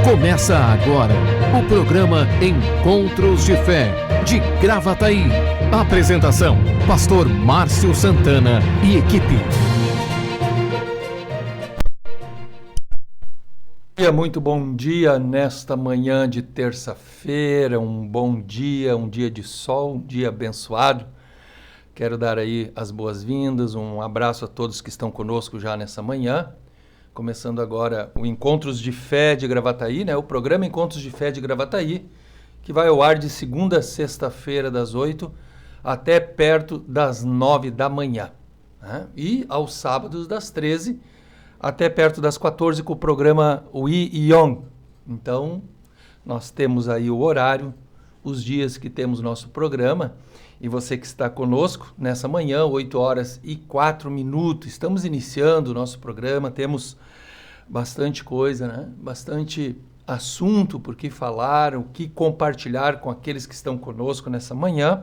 Começa agora o programa Encontros de Fé, de Gravataí. Apresentação, Pastor Márcio Santana e equipe. Muito bom dia nesta manhã de terça-feira, um bom dia, um dia de sol, um dia abençoado. Quero dar aí as boas-vindas, um abraço a todos que estão conosco já nessa manhã. Começando agora o Encontros de Fé de Gravataí, né? O programa Encontros de Fé de Gravataí, que vai ao ar de segunda a sexta-feira, das 8 até perto das 9 da manhã. Né? E aos sábados, das 13 até perto das 14, com o programa Wi Yong. Então, nós temos aí o horário, os dias que temos nosso programa. E você que está conosco nessa manhã, 8h04, estamos iniciando o nosso programa, temos bastante coisa, né? Bastante assunto por que falar, o que compartilhar com aqueles que estão conosco nessa manhã.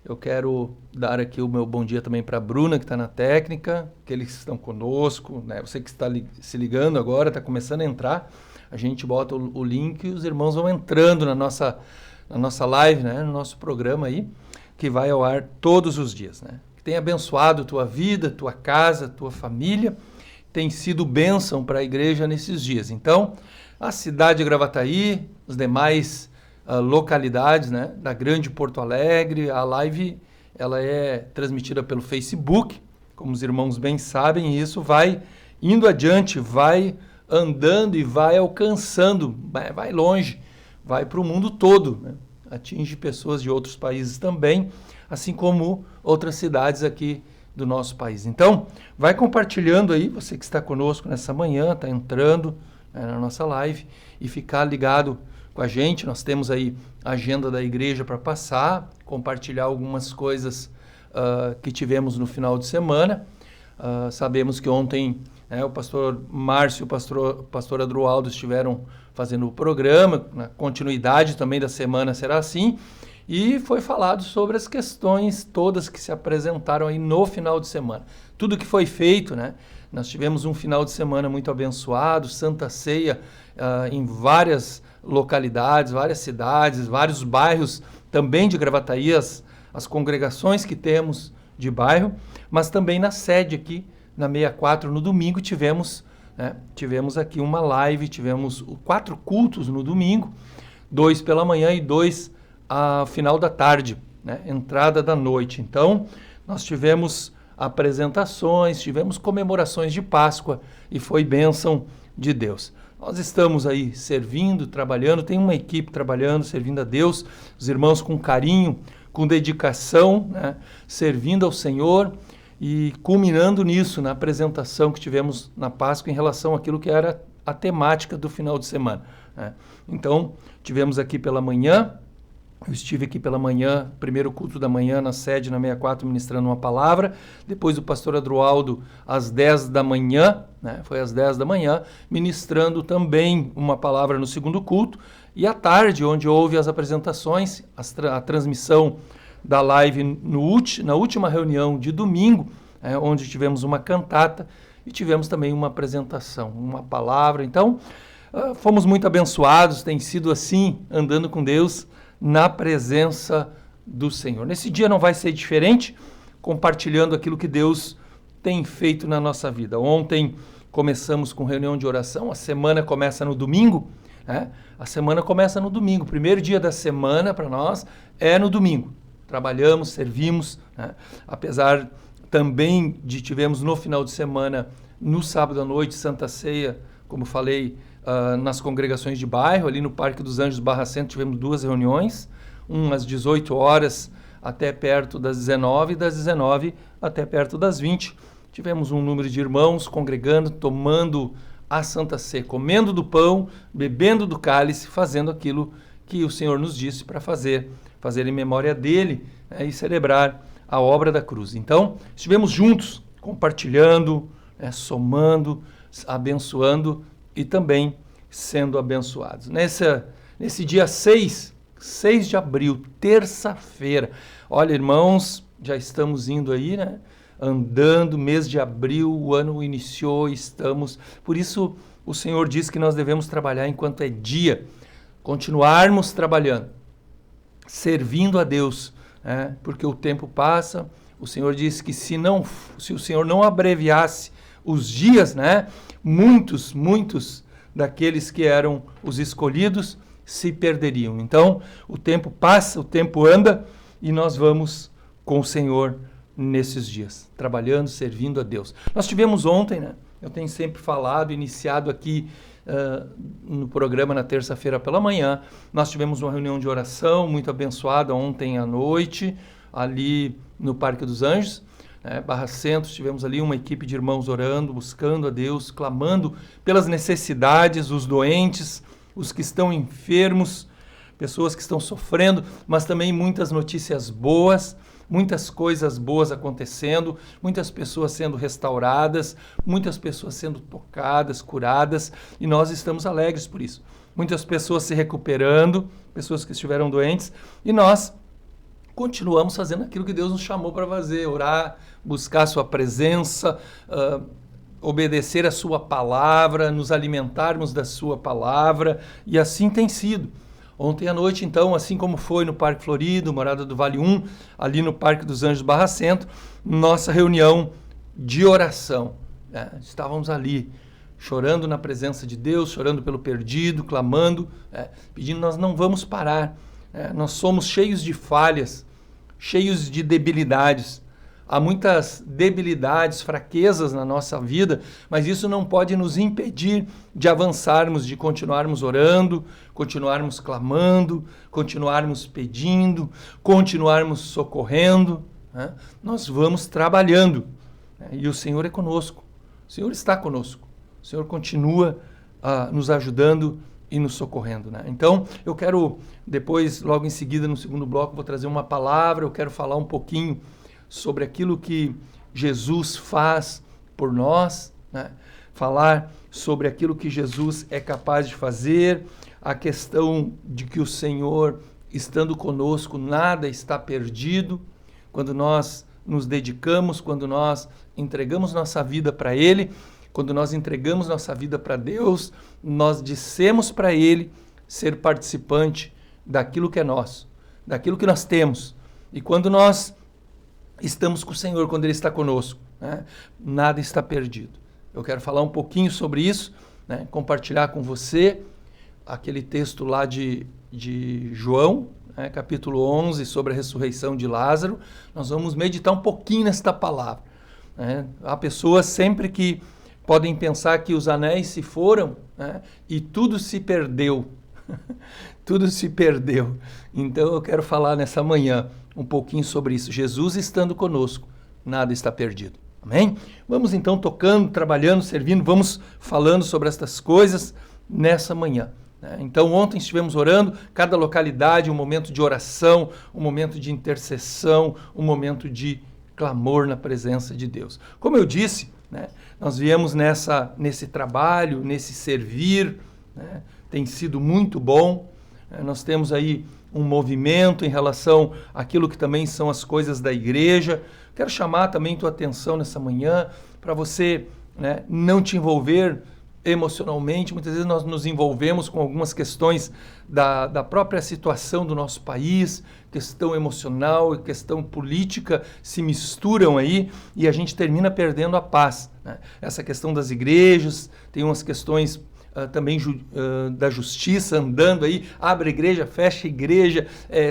Eu quero dar aqui o meu bom dia também para a Bruna, que está na técnica, aqueles que estão conosco, né? Você que está se ligando agora, está começando a entrar, a gente bota o link e os irmãos vão entrando na nossa live, né? No nosso programa aí, que vai ao ar todos os dias, né? Que tenha abençoado tua vida, tua casa, tua família, tem sido bênção para a igreja nesses dias. Então, a cidade de Gravataí, os demais localidades, né, da grande Porto Alegre, a live ela é transmitida pelo Facebook, como os irmãos bem sabem, e isso vai indo adiante, vai andando e vai alcançando, vai longe, vai para o mundo todo, né? Atinge pessoas de outros países também, assim como outras cidades aqui do nosso país. Então, vai compartilhando aí, você que está conosco nessa manhã, está entrando na nossa live, e ficar ligado com a gente. Nós temos aí a agenda da igreja para passar, compartilhar algumas coisas que tivemos no final de semana. Sabemos que ontem o pastor Márcio e o pastor Adroaldo estiveram fazendo o programa, na continuidade também da semana será assim, e foi falado sobre as questões todas que se apresentaram aí no final de semana. Tudo que foi feito, né? Nós tivemos um final de semana muito abençoado, Santa Ceia em várias localidades, várias cidades, vários bairros também de Gravataí, as congregações que temos de bairro, mas também na sede aqui, na 64, no domingo, tivemos aqui uma live, tivemos 4 cultos no domingo, 2 pela manhã e 2 ao final da tarde, né? Entrada da noite. Então, nós tivemos apresentações, tivemos comemorações de Páscoa e foi bênção de Deus. Nós estamos aí servindo, trabalhando, tem uma equipe trabalhando, servindo a Deus, os irmãos com carinho, com dedicação, né? Servindo ao Senhor, e culminando nisso, na apresentação que tivemos na Páscoa em relação àquilo que era a temática do final de semana, né? Então, tivemos aqui pela manhã, eu estive aqui pela manhã, primeiro culto da manhã na sede, na 64, ministrando uma palavra, depois o pastor Adroaldo às 10 da manhã, né? Foi às 10 da manhã, ministrando também uma palavra no segundo culto, e à tarde, onde houve as apresentações, a transmissão da live na última reunião de domingo, onde tivemos uma cantata e tivemos também uma apresentação, uma palavra. Então, fomos muito abençoados, tem sido assim, andando com Deus na presença do Senhor. Nesse dia não vai ser diferente, compartilhando aquilo que Deus tem feito na nossa vida. Ontem começamos com reunião de oração, a semana começa no domingo, né? A semana começa no domingo, o primeiro dia da semana para nós é no domingo. Trabalhamos, servimos, né? Apesar também de tivemos no final de semana, no sábado à noite, Santa Ceia, como falei, nas congregações de bairro, ali no Parque dos Anjos Barra Centro, tivemos 2 reuniões, uma às 18 horas até perto das 19, e das 19 até perto das 20. Tivemos um número de irmãos congregando, tomando a Santa Ceia, comendo do pão, bebendo do cálice, fazendo aquilo que o Senhor nos disse para fazer em memória dele, né, e celebrar a obra da cruz. Então, estivemos juntos, compartilhando, somando, abençoando e também sendo abençoados. Nesse dia 6 de abril, terça-feira, olha, irmãos, já estamos indo aí, né? Andando, mês de abril, o ano iniciou, estamos... Por isso, o Senhor diz que nós devemos trabalhar enquanto é dia, continuarmos trabalhando, servindo a Deus, né? Porque o tempo passa. O Senhor disse que se o Senhor não abreviasse os dias, né? Muitos daqueles que eram os escolhidos se perderiam. Então, o tempo passa, o tempo anda e nós vamos com o Senhor nesses dias, trabalhando, servindo a Deus. Nós tivemos ontem, né? Eu tenho sempre falado, iniciado aqui no programa na terça-feira pela manhã, nós tivemos uma reunião de oração muito abençoada ontem à noite, ali no Parque dos Anjos, né? Barra Centro, tivemos ali uma equipe de irmãos orando, buscando a Deus, clamando pelas necessidades, os doentes, os que estão enfermos, pessoas que estão sofrendo, mas também muitas notícias boas, muitas coisas boas acontecendo, muitas pessoas sendo restauradas, muitas pessoas sendo tocadas, curadas, e nós estamos alegres por isso. Muitas pessoas se recuperando, pessoas que estiveram doentes, e nós continuamos fazendo aquilo que Deus nos chamou para fazer, orar, buscar a sua presença, obedecer a sua palavra, nos alimentarmos da sua palavra, e assim tem sido. Ontem à noite, então, assim como foi no Parque Florido, Morada do Vale 1, ali no Parque dos Anjos Barra Centro, nossa reunião de oração. Né? Estávamos ali, chorando na presença de Deus, chorando pelo perdido, clamando, pedindo, nós não vamos parar. Nós somos cheios de falhas, cheios de debilidades. Há muitas debilidades, fraquezas na nossa vida, mas isso não pode nos impedir de avançarmos, de continuarmos orando, continuarmos clamando, continuarmos pedindo, continuarmos socorrendo. Né? Nós vamos trabalhando, né? E o Senhor é conosco, o Senhor está conosco, o Senhor continua nos ajudando e nos socorrendo. Né? Então, eu quero depois, logo em seguida, no segundo bloco, vou trazer uma palavra, eu quero falar um pouquinho sobre aquilo que Jesus faz por nós, né? Falar sobre aquilo que Jesus é capaz de fazer, a questão de que o Senhor, estando conosco, nada está perdido, quando nós nos dedicamos, quando nós entregamos nossa vida para Ele, quando nós entregamos nossa vida para Deus, nós dissemos para Ele ser participante daquilo que é nosso, daquilo que nós temos. E quando nós estamos com o Senhor, quando Ele está conosco, né? Nada está perdido. Eu quero falar um pouquinho sobre isso, né? Compartilhar com você aquele texto lá de João, né? Capítulo 11, sobre a ressurreição de Lázaro. Nós vamos meditar um pouquinho nesta palavra. Né? Há pessoas sempre que podem pensar que os anéis se foram, né? E tudo se perdeu. Tudo se perdeu. Então eu quero falar nessa manhã um pouquinho sobre isso. Jesus estando conosco, nada está perdido. Amém? Vamos então tocando, trabalhando, servindo, vamos falando sobre estas coisas nessa manhã. Então ontem estivemos orando, cada localidade, um momento de oração, um momento de intercessão, um momento de clamor na presença de Deus. Como eu disse, né, nós viemos nesse trabalho, nesse servir, né, tem sido muito bom. Nós temos aí um movimento em relação àquilo que também são as coisas da igreja. Quero chamar também tua atenção nessa manhã para você, né, não te envolver emocionalmente, muitas vezes nós nos envolvemos com algumas questões da própria situação do nosso país, questão emocional e questão política se misturam aí e a gente termina perdendo a paz, né? Essa questão das igrejas, tem umas questões também da justiça andando aí, abre a igreja, fecha a igreja,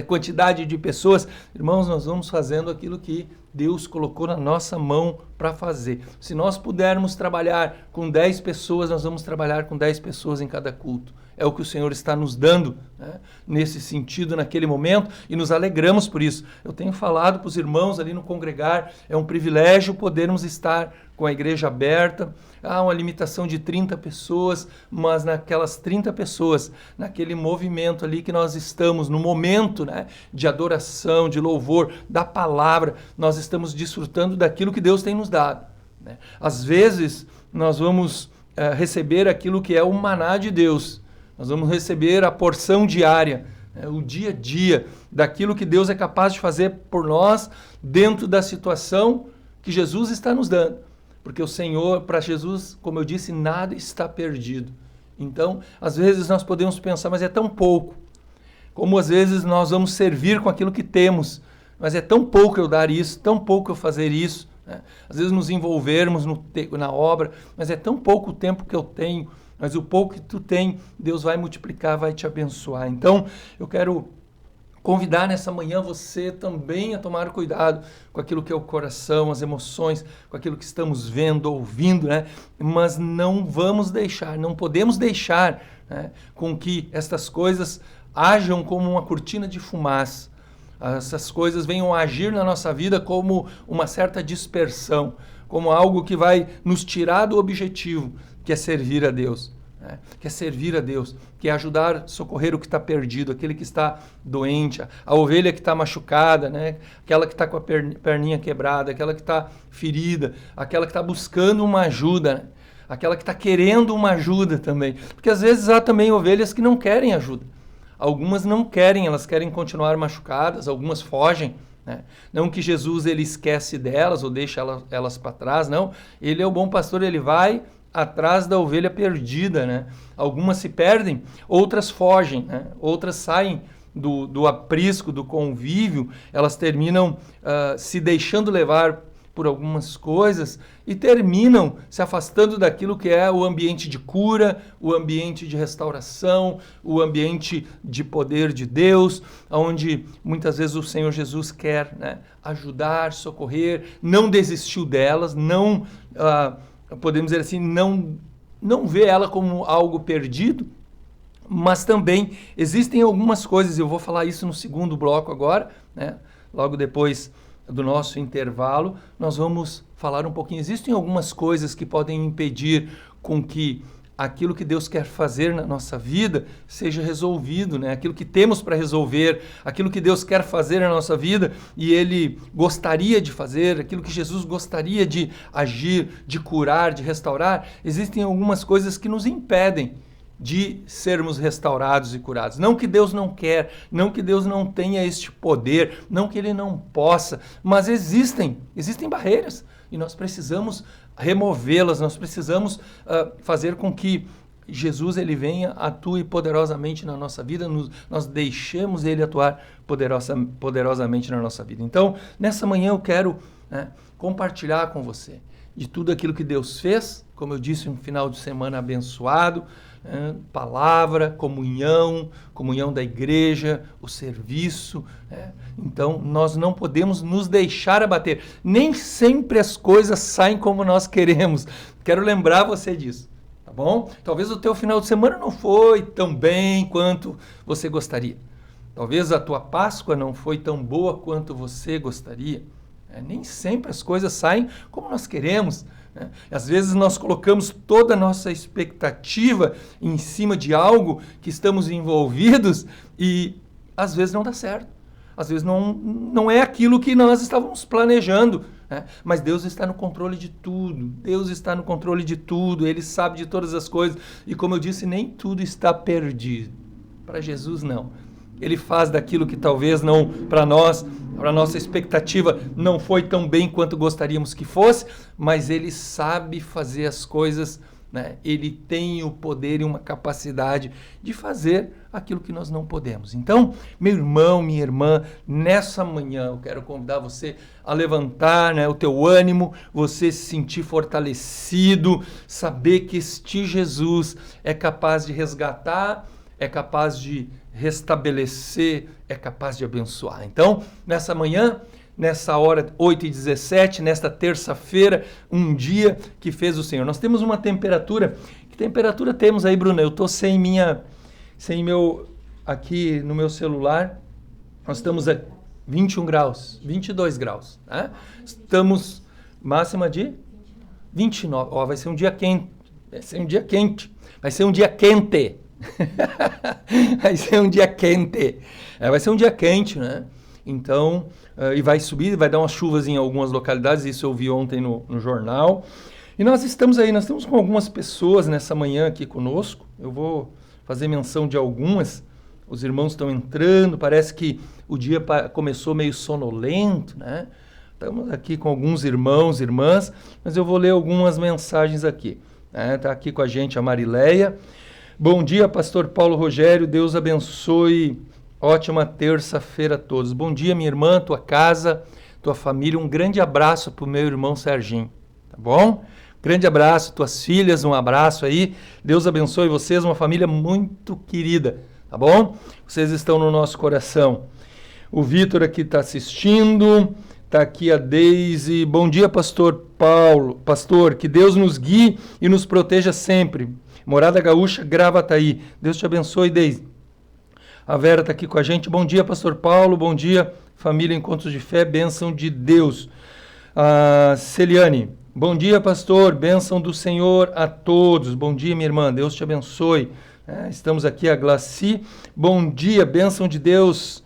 quantidade de pessoas. Irmãos, nós vamos fazendo aquilo que Deus colocou na nossa mão para fazer. Se nós pudermos trabalhar com 10 pessoas, nós vamos trabalhar com 10 pessoas em cada culto. É o que o Senhor está nos dando, né, nesse sentido, naquele momento, e nos alegramos por isso. Eu tenho falado para os irmãos ali no congregar, é um privilégio podermos estar com a igreja aberta. Há uma limitação de 30 pessoas, mas naquelas 30 pessoas, naquele movimento ali que nós estamos, no momento, né, de adoração, de louvor, da palavra, nós estamos desfrutando daquilo que Deus tem nos dado, né? Às vezes, nós vamos receber aquilo que é o maná de Deus. Nós vamos receber a porção diária, né, o dia a dia, daquilo que Deus é capaz de fazer por nós dentro da situação que Jesus está nos dando. Porque o Senhor, para Jesus, como eu disse, nada está perdido. Então, às vezes nós podemos pensar, mas é tão pouco. Como às vezes nós vamos servir com aquilo que temos, mas é tão pouco eu dar isso, tão pouco eu fazer isso, né? Às vezes nos envolvermos na obra, mas é tão pouco o tempo que eu tenho, mas o pouco que tu tem, Deus vai multiplicar, vai te abençoar. Então, eu quero convidar nessa manhã você também a tomar cuidado com aquilo que é o coração, as emoções, com aquilo que estamos vendo, ouvindo, né? Mas não vamos deixar, não podemos deixar, né, com que estas coisas ajam como uma cortina de fumaça. Essas coisas venham a agir na nossa vida como uma certa dispersão, como algo que vai nos tirar do objetivo, que é servir a Deus, né? Que é servir a Deus, que é ajudar, socorrer o que está perdido, aquele que está doente, a ovelha que está machucada, né? Aquela que está com a perninha quebrada, aquela que está ferida, aquela que está buscando uma ajuda, né? Aquela que está querendo uma ajuda também. Porque às vezes há também ovelhas que não querem ajuda. Algumas não querem, elas querem continuar machucadas, algumas fogem, né? Não que Jesus ele esquece delas ou deixa elas para trás, não. Ele é o bom pastor, ele vai atrás da ovelha perdida, né? Algumas se perdem, outras fogem, né? Outras saem do aprisco, do convívio, elas terminam se deixando levar por algumas coisas e terminam se afastando daquilo que é o ambiente de cura, o ambiente de restauração, o ambiente de poder de Deus, onde muitas vezes o Senhor Jesus quer, né, ajudar, socorrer, não desistiu delas, não, podemos dizer assim, não vê ela como algo perdido, mas também existem algumas coisas, eu vou falar isso no segundo bloco agora, né, logo depois do nosso intervalo, nós vamos falar um pouquinho. Existem algumas coisas que podem impedir com que aquilo que Deus quer fazer na nossa vida seja resolvido, né? Aquilo que temos para resolver, aquilo que Deus quer fazer na nossa vida e Ele gostaria de fazer, aquilo que Jesus gostaria de agir, de curar, de restaurar, existem algumas coisas que nos impedem de sermos restaurados e curados. Não que Deus não quer, não que Deus não tenha este poder, não que Ele não possa, mas existem barreiras e nós precisamos removê-las, nós precisamos fazer com que Jesus ele venha, atue poderosamente na nossa vida, nós deixemos Ele atuar poderosamente na nossa vida. Então, nessa manhã eu quero, né, compartilhar com você de tudo aquilo que Deus fez, como eu disse, um final de semana abençoado, palavra, comunhão da igreja, o serviço, né? Então nós não podemos nos deixar abater, nem sempre as coisas saem como nós queremos, quero lembrar você disso, tá bom? Talvez o teu final de semana não foi tão bem quanto você gostaria, talvez a tua Páscoa não foi tão boa quanto você gostaria, nem sempre as coisas saem como nós queremos, né? Às vezes nós colocamos toda a nossa expectativa em cima de algo que estamos envolvidos e às vezes não dá certo. Às vezes não é aquilo que nós estávamos planejando, né? Mas Deus está no controle de tudo. Deus está no controle de tudo. Ele sabe de todas as coisas. E como eu disse, nem tudo está perdido. Para Jesus, não. Ele faz daquilo que talvez não, para nós, para a nossa expectativa, não foi tão bem quanto gostaríamos que fosse, mas Ele sabe fazer as coisas né? Ele tem o poder e uma capacidade de fazer aquilo que nós não podemos. Então, meu irmão, minha irmã, nessa manhã eu quero convidar você a levantar, né, o teu ânimo, você se sentir fortalecido, saber que este Jesus é capaz de resgatar, é capaz de restabelecer, é capaz de abençoar. Então, nessa manhã, nessa hora 8h17, nesta terça-feira, um dia que fez o Senhor. Nós temos uma temperatura, que temperatura temos aí, Bruna? Eu estou sem meu, aqui no meu celular, nós estamos a 21 graus, 22 graus, né? Estamos máxima de 29, ó, vai ser um dia quente, vai ser um dia quente, vai ser um dia quente, vai ser um dia quente, vai ser um dia quente, né? Então, e vai subir, vai dar umas chuvas em algumas localidades, isso eu vi ontem no jornal. E nós estamos com algumas pessoas nessa manhã aqui conosco, eu vou fazer menção de algumas, os irmãos estão entrando, parece que o dia começou meio sonolento, né? Estamos aqui com alguns irmãos, irmãs, mas eu vou ler algumas mensagens aqui. Está aqui com a gente a Marileia. Bom dia, pastor Paulo Rogério, Deus abençoe. Ótima terça-feira a todos. Bom dia, minha irmã, tua casa, tua família. Um grande abraço para o meu irmão Serginho, tá bom? Grande abraço, tuas filhas, um abraço aí. Deus abençoe vocês, uma família muito querida, tá bom? Vocês estão no nosso coração. O Vitor aqui está assistindo, está aqui a Deise. Bom dia, pastor Paulo. Pastor, que Deus nos guie e nos proteja sempre. Morada Gaúcha, Gravataí. Deus te abençoe, Deise. A Vera está aqui com a gente. Bom dia, pastor Paulo. Bom dia, família Encontros de Fé. Bênção de Deus. Celiane. Bom dia, pastor. Bênção do Senhor a todos. Bom dia, minha irmã. Deus te abençoe. Estamos aqui, a Glaci. Bom dia, bênção de Deus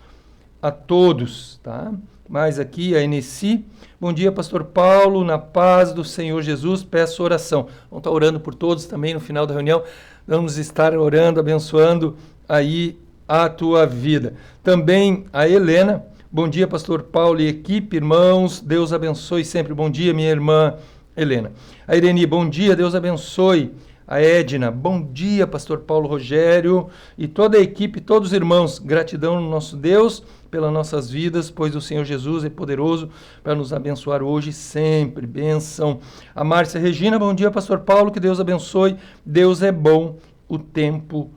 a todos. Tá? Mais aqui, a Enessi. Bom dia, pastor Paulo. Na paz do Senhor Jesus, peço oração. Vamos estar orando por todos também no final da reunião. Vamos estar orando, abençoando aí a tua vida. Também a Helena, bom dia, pastor Paulo e equipe, irmãos, Deus abençoe sempre. Bom dia, minha irmã Helena. A Irene, bom dia, Deus abençoe. A Edna, bom dia, pastor Paulo Rogério e toda a equipe, todos os irmãos, gratidão no nosso Deus pelas nossas vidas, pois o Senhor Jesus é poderoso para nos abençoar hoje e sempre. Bênção. A Márcia Regina, bom dia, pastor Paulo, que Deus abençoe. Deus é bom o tempo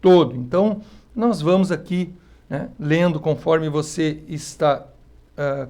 todo. Então, nós vamos aqui, né, lendo conforme você está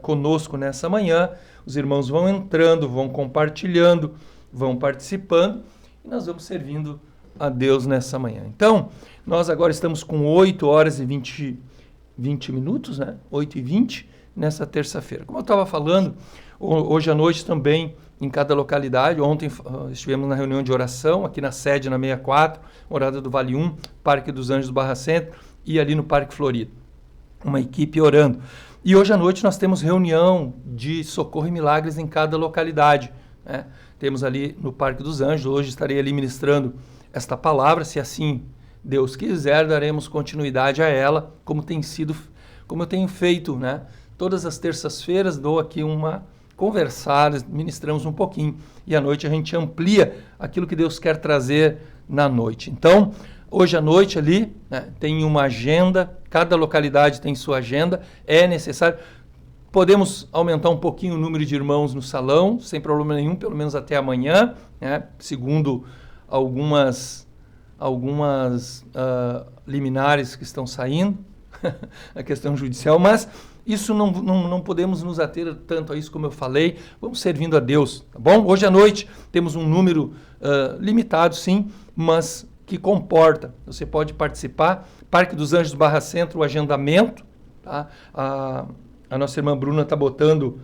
conosco nessa manhã. Os irmãos vão entrando, vão compartilhando, vão participando e nós vamos servindo a Deus nessa manhã. Então, nós agora estamos com 8 horas e 20 minutos, né? 8h20 nessa terça-feira. Como eu estava falando, hoje à noite também em cada localidade. Ontem estivemos na reunião de oração, aqui na sede, na 64, Morada do Vale 1, Parque dos Anjos Barra Centro e ali no Parque Florido. Uma equipe orando. E hoje à noite nós temos reunião de socorro e milagres em cada localidade, né? Temos ali no Parque dos Anjos, hoje estarei ali ministrando esta palavra, se assim Deus quiser, daremos continuidade a ela, como eu tenho feito, né? Todas as terças-feiras dou aqui uma conversada, ministramos um pouquinho e à noite a gente amplia aquilo que Deus quer trazer na noite. Então, hoje à noite ali, né, tem uma agenda, cada localidade tem sua agenda, é necessário. Podemos aumentar um pouquinho o número de irmãos no salão, sem problema nenhum, pelo menos até amanhã, né, segundo algumas liminares que estão saindo, a questão judicial, mas isso não podemos nos ater tanto a isso como eu falei, vamos servindo a Deus, tá bom? Hoje à noite temos um número limitado, sim, mas que comporta, você pode participar. Parque dos Anjos Barra Centro, o agendamento, tá? A nossa irmã Bruna está botando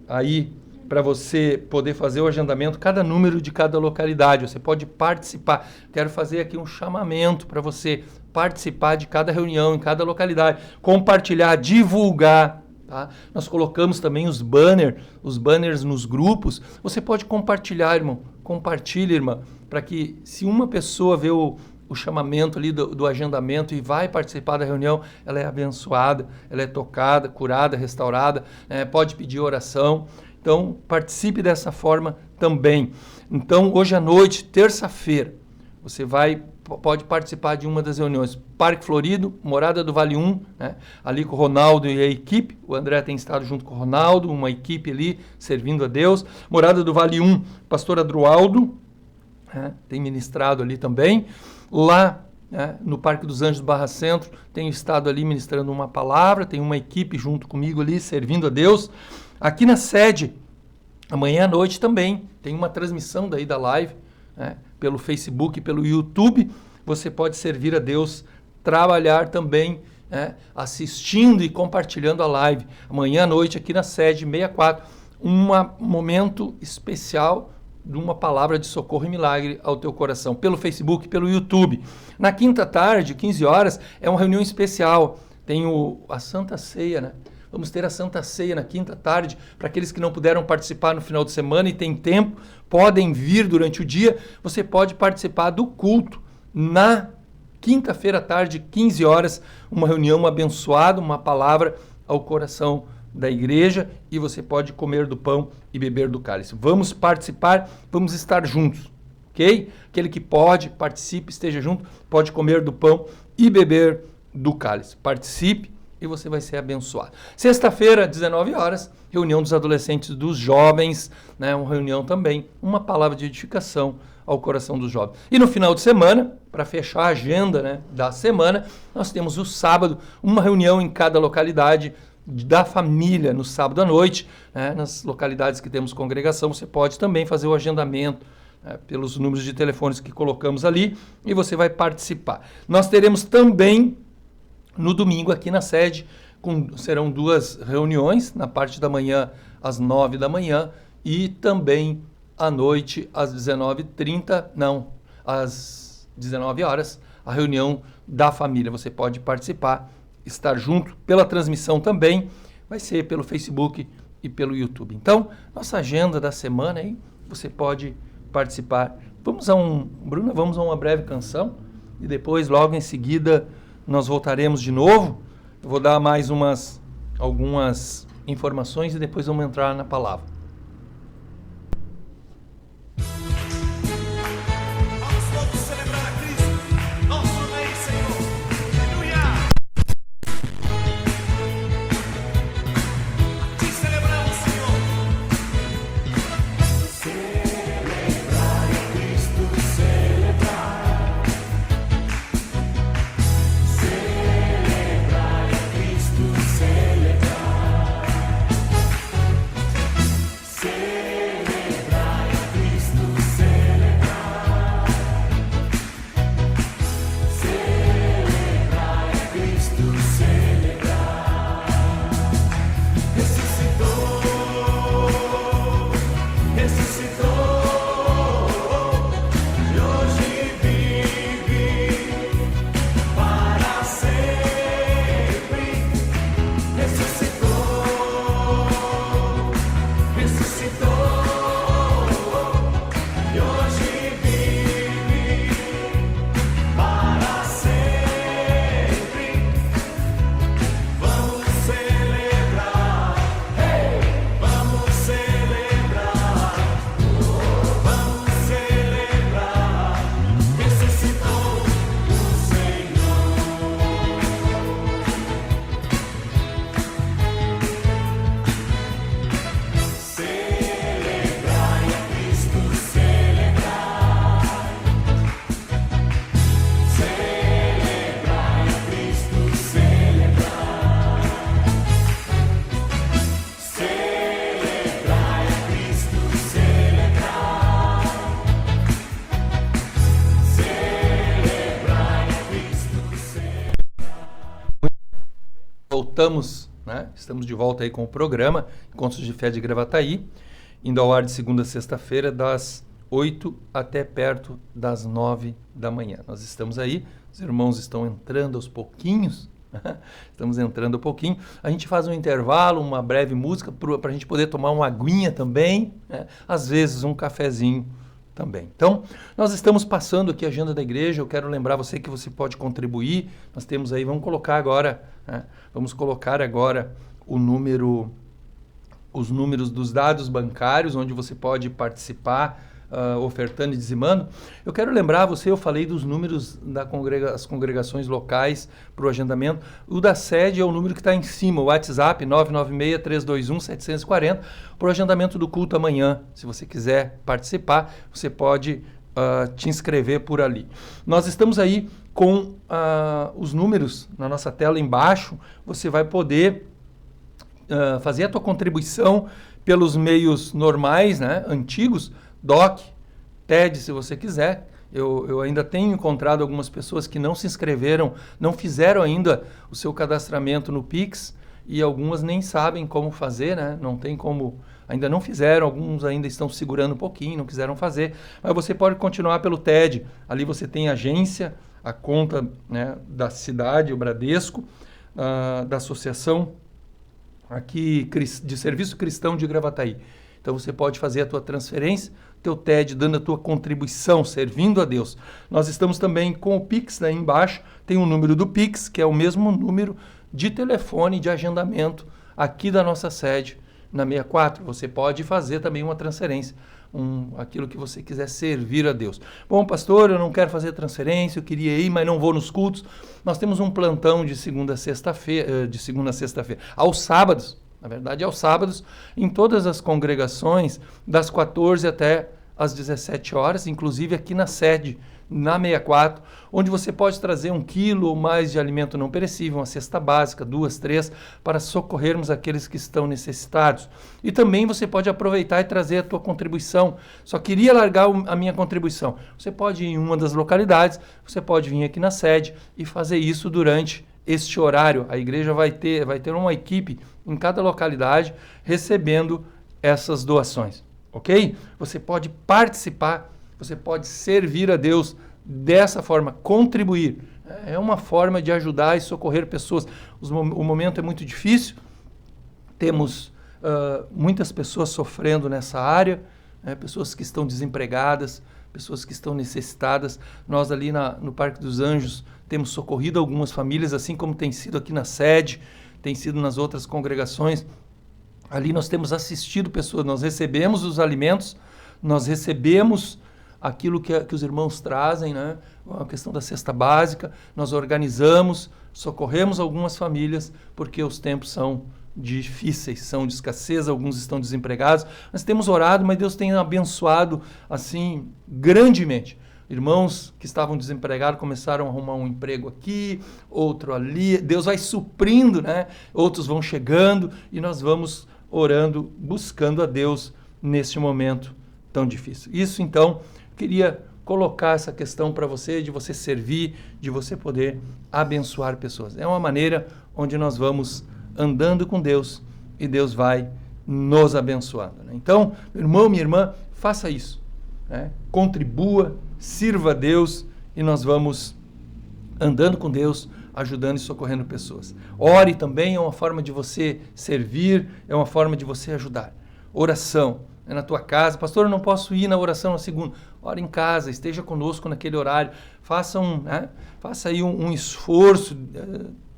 aí para você poder fazer o agendamento, cada número de cada localidade, você pode participar. Quero fazer aqui um chamamento para você participar de cada reunião, em cada localidade, compartilhar, divulgar, tá? Nós colocamos também os banners nos grupos, você pode compartilhar, irmão, compartilha, irmã, para que se uma pessoa vê o chamamento ali do agendamento e vai participar da reunião, ela é abençoada, ela é tocada, curada, restaurada, pode pedir oração. Então, participe dessa forma também. Então, hoje à noite, terça-feira, você pode participar de uma das reuniões. Parque Florido, Morada do Vale 1, né? Ali com o Ronaldo e a equipe. O André tem estado junto com o Ronaldo, uma equipe ali servindo a Deus. Morada do Vale 1, pastor Adroaldo, né? Tem ministrado ali também. Lá, né, no Parque dos Anjos Barra Centro, tenho estado ali ministrando uma palavra, tem uma equipe junto comigo ali servindo a Deus. Aqui na sede, amanhã à noite também, tem uma transmissão daí da live, né, pelo Facebook, pelo YouTube. Você pode servir a Deus, trabalhar também, né, assistindo e compartilhando a live. Amanhã à noite, aqui na sede 64, um momento especial de uma palavra de socorro e milagre ao teu coração, pelo Facebook, pelo YouTube. Na quinta tarde, 15 horas, é uma reunião especial. Tem a Santa Ceia, né? Vamos ter a Santa Ceia na quinta tarde. Para aqueles que não puderam participar no final de semana e tem tempo, podem vir durante o dia. Você pode participar do culto na quinta-feira à tarde, 15 horas, uma reunião abençoada, uma palavra ao coração da igreja, e você pode comer do pão e beber do cálice. Vamos participar, vamos estar juntos, ok? Aquele que pode, participe, esteja junto, pode comer do pão e beber do cálice. Participe e você vai ser abençoado. Sexta-feira, 19 horas, reunião dos adolescentes, dos jovens, né? Uma reunião também, uma palavra de edificação ao coração dos jovens. E no final de semana, para fechar a agenda, né, da semana, nós temos o sábado, uma reunião em cada localidade da família no sábado à noite, né, nas localidades que temos congregação. Você pode também fazer o agendamento, né, pelos números de telefones que colocamos ali, e você vai participar. Nós teremos também no domingo aqui na sede, serão 2 reuniões, na parte da manhã às 9 da manhã e também à noite às 19h30, às 19 horas, a reunião da família. Você pode participar, estar junto pela transmissão também, vai ser pelo Facebook e pelo YouTube. Então, nossa agenda da semana aí, você pode participar. Bruna, vamos a uma breve canção e depois, logo em seguida, nós voltaremos de novo. Eu vou dar mais algumas informações e depois vamos entrar na palavra. Voltamos, né? Estamos de volta aí com o programa Encontros de Fé de Gravataí, indo ao ar de segunda a sexta-feira, das 8 até perto das 9 da manhã. Nós estamos aí, os irmãos estão entrando aos pouquinhos, estamos entrando um pouquinho. A gente faz um intervalo, uma breve música, para a gente poder tomar uma aguinha também, né? Às vezes um cafezinho também. Então, nós estamos passando aqui a agenda da igreja. Eu quero lembrar você que você pode contribuir. Nós temos aí, vamos colocar agora o número os números dos dados bancários, onde você pode participar, ofertando e dizimando. Eu quero lembrar você, eu falei dos números das congregações locais para o agendamento. O da sede é o número que está em cima, o WhatsApp 996-321-740, para o agendamento do culto amanhã. Se você quiser participar, você pode te inscrever por ali. Nós estamos aí com os números na nossa tela embaixo. Você vai poder fazer a tua contribuição pelos meios normais, né, antigos, DOC, TED, se você quiser. Eu ainda tenho encontrado algumas pessoas que não se inscreveram, não fizeram ainda o seu cadastramento no Pix, e algumas nem sabem como fazer, né? Não tem como, ainda não fizeram, alguns ainda estão segurando um pouquinho, não quiseram fazer, mas você pode continuar pelo TED. Ali você tem a agência, a conta, né, da cidade, o Bradesco, da associação aqui de Serviço Cristão de Gravataí. Então você pode fazer a tua transferência, teu TED, dando a tua contribuição, servindo a Deus. Nós estamos também com o Pix, aí embaixo tem o número do Pix, que é o mesmo número de telefone de agendamento aqui da nossa sede, na 64. Você pode fazer também uma transferência, aquilo que você quiser servir a Deus. Bom, pastor, eu não quero fazer transferência, eu queria ir, mas não vou nos cultos. Nós temos um plantão de segunda a sexta-feira, aos sábados. Na verdade, aos sábados, em todas as congregações, das 14 até às 17 horas, inclusive aqui na sede, na 64, onde você pode trazer 1 quilo ou mais de alimento não perecível, uma cesta básica, 2, 3, para socorrermos aqueles que estão necessitados. E também você pode aproveitar e trazer a tua contribuição. Só queria largar a minha contribuição. Você pode ir em uma das localidades, você pode vir aqui na sede e fazer isso durante este horário. A igreja vai ter uma equipe em cada localidade recebendo essas doações, ok? Você pode participar, você pode servir a Deus dessa forma, contribuir. É uma forma de ajudar e socorrer pessoas. O momento é muito difícil, temos muitas pessoas sofrendo nessa área, pessoas que estão desempregadas, pessoas que estão necessitadas. Nós ali no Parque dos Anjos temos socorrido algumas famílias, assim como tem sido aqui na sede, tem sido nas outras congregações. Ali nós temos assistido pessoas, nós recebemos os alimentos, nós recebemos aquilo que os irmãos trazem, né? A questão da cesta básica, nós organizamos, socorremos algumas famílias, porque os tempos são difíceis, são de escassez, alguns estão desempregados. Nós temos orado, mas Deus tem abençoado assim grandemente. Irmãos que estavam desempregados começaram a arrumar um emprego aqui, outro ali. Deus vai suprindo, né? Outros vão chegando e nós vamos orando, buscando a Deus neste momento tão difícil. Isso, então, queria colocar essa questão para você, de você servir, de você poder abençoar pessoas. É uma maneira onde nós vamos andando com Deus e Deus vai nos abençoando, né? Então, meu irmão, minha irmã, faça isso, né? Contribua, sirva a Deus e nós vamos andando com Deus, ajudando e socorrendo pessoas. Ore também, é uma forma de você servir, é uma forma de você ajudar. Oração, é na tua casa. Pastor, eu não posso ir na oração na segunda. Ore em casa, esteja conosco naquele horário. Faça aí um esforço,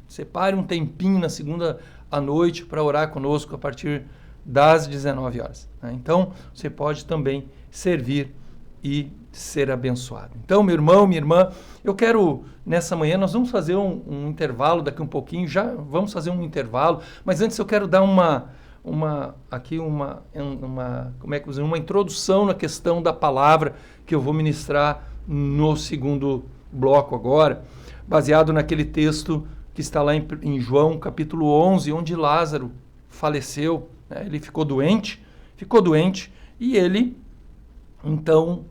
separe um tempinho na segunda à noite para orar conosco a partir das 19 horas. Né? Então, você pode também servir e ser abençoado. Então, meu irmão, minha irmã, eu quero, nessa manhã, nós vamos fazer um intervalo daqui um pouquinho, já vamos fazer um intervalo, mas antes eu quero dar uma introdução na questão da palavra que eu vou ministrar no segundo bloco agora, baseado naquele texto que está lá em João, capítulo 11, onde Lázaro faleceu, né? Ele ficou doente e ele, então,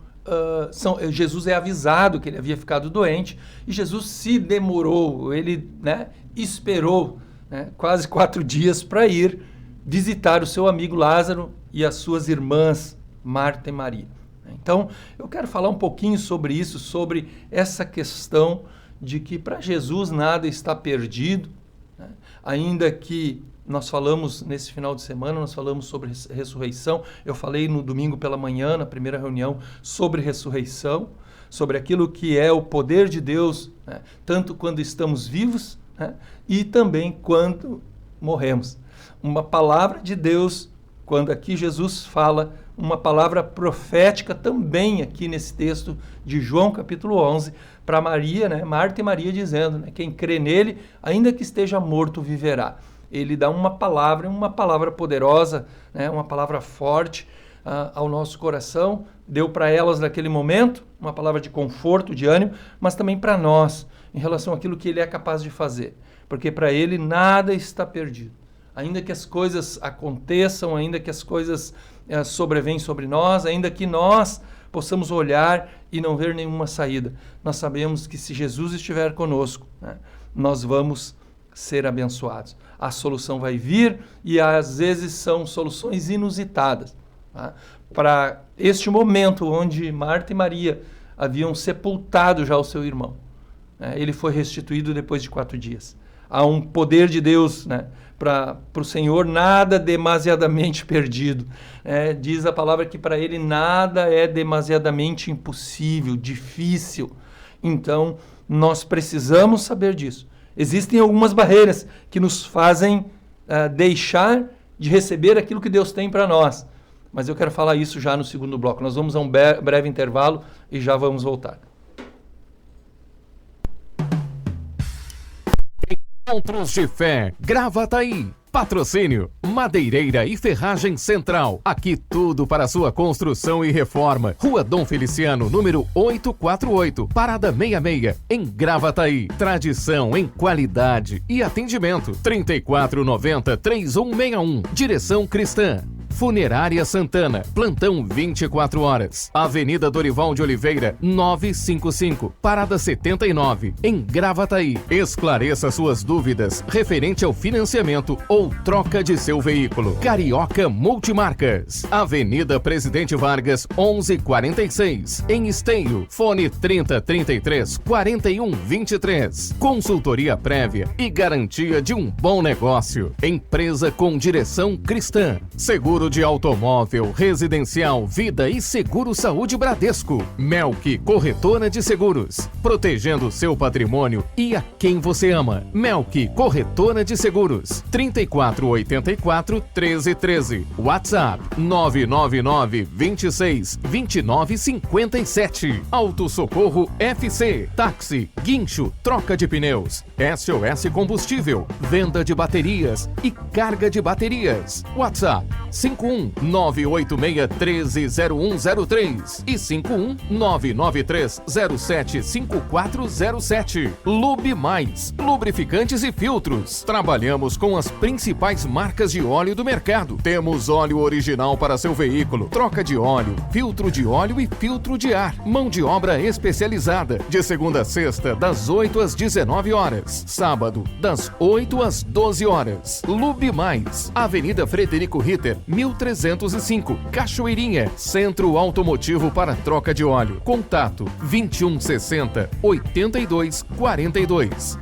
Jesus é avisado que ele havia ficado doente e Jesus se demorou, ele, né, esperou, né, quase 4 dias para ir visitar o seu amigo Lázaro e as suas irmãs Marta e Maria. Então, eu quero falar um pouquinho sobre isso, sobre essa questão de que para Jesus nada está perdido, né? Ainda que nós falamos nesse final de semana, nós falamos sobre ressurreição. Eu falei no domingo pela manhã, na primeira reunião, sobre ressurreição, sobre aquilo que é o poder de Deus, né? Tanto quando estamos vivos, né? E também quando morremos. Uma palavra de Deus quando aqui Jesus fala uma palavra profética também aqui nesse texto de João capítulo 11, para Maria, né, Marta e Maria dizendo, né, quem crê nele, ainda que esteja morto, viverá. Ele dá uma palavra poderosa, né, uma palavra forte ao nosso coração, deu para elas naquele momento, uma palavra de conforto, de ânimo, mas também para nós, em relação àquilo que ele é capaz de fazer, porque para ele nada está perdido. Ainda que as coisas aconteçam, ainda que as coisas sobrevenham sobre nós, ainda que nós possamos olhar e não ver nenhuma saída, nós sabemos que se Jesus estiver conosco, né, nós vamos ser abençoados. A solução vai vir e às vezes são soluções inusitadas. Tá? Para este momento onde Marta e Maria haviam sepultado já o seu irmão, né, ele foi restituído depois de 4 dias. Há um poder de Deus, né, para o Senhor, nada demasiadamente perdido. Diz a palavra que para Ele nada é demasiadamente impossível, difícil. Então, nós precisamos saber disso. Existem algumas barreiras que nos fazem deixar de receber aquilo que Deus tem para nós. Mas eu quero falar isso já no segundo bloco. Nós vamos a um breve intervalo e já vamos voltar. Encontros de Fé, Gravataí. Patrocínio, Madeireira e Ferragem Central. Aqui tudo para sua construção e reforma. Rua Dom Feliciano, número 848, Parada 66, em Gravataí. Tradição em qualidade e atendimento. 3490-3161. Direção Cristã. Funerária Santana, plantão 24 horas. Avenida Dorival de Oliveira, 955, Parada 79, em Gravataí. Esclareça suas dúvidas referente ao financiamento ou troca de seu veículo. Carioca Multimarcas, Avenida Presidente Vargas, 1146, em Esteio. Fone 3033-4123. Consultoria prévia e garantia de um bom negócio. Empresa com direção cristã. Seguro de automóvel, residencial, vida e seguro saúde Bradesco. Melk Corretora de Seguros, protegendo seu patrimônio e a quem você ama. Melk Corretora de Seguros, 3484-1313. WhatsApp 999-26-2957. Auto Socorro FC, táxi, guincho, troca de pneus, SOS Combustível, venda de baterias e carga de baterias. WhatsApp 51-986-130103 e 51-993-07-5407. Lube Mais, lubrificantes e filtros. Trabalhamos com as principais marcas de óleo do mercado. Temos óleo original para seu veículo, troca de óleo, filtro de óleo e filtro de ar. Mão de obra especializada, de segunda a sexta, das 8 às 19 horas. Sábado, das 8 às 12 horas. Lube Mais, Avenida Frederico Ritter, 1305, Cachoeirinha, Centro Automotivo para troca de óleo. Contato 2160-8242.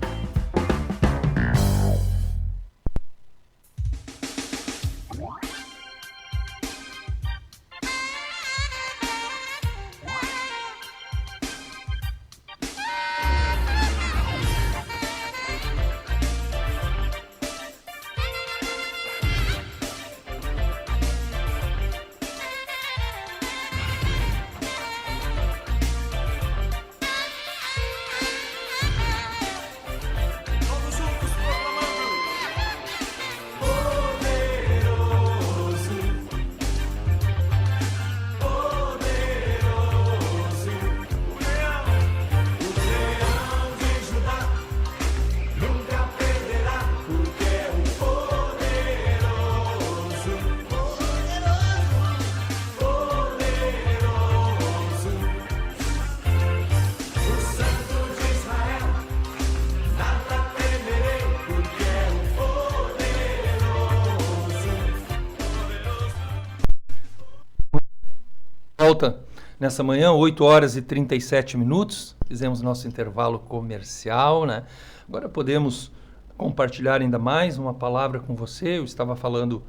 Volta nessa manhã, 8 horas e 37 minutos, fizemos nosso intervalo comercial, né? Agora podemos compartilhar ainda mais uma palavra com você. Eu estava falando,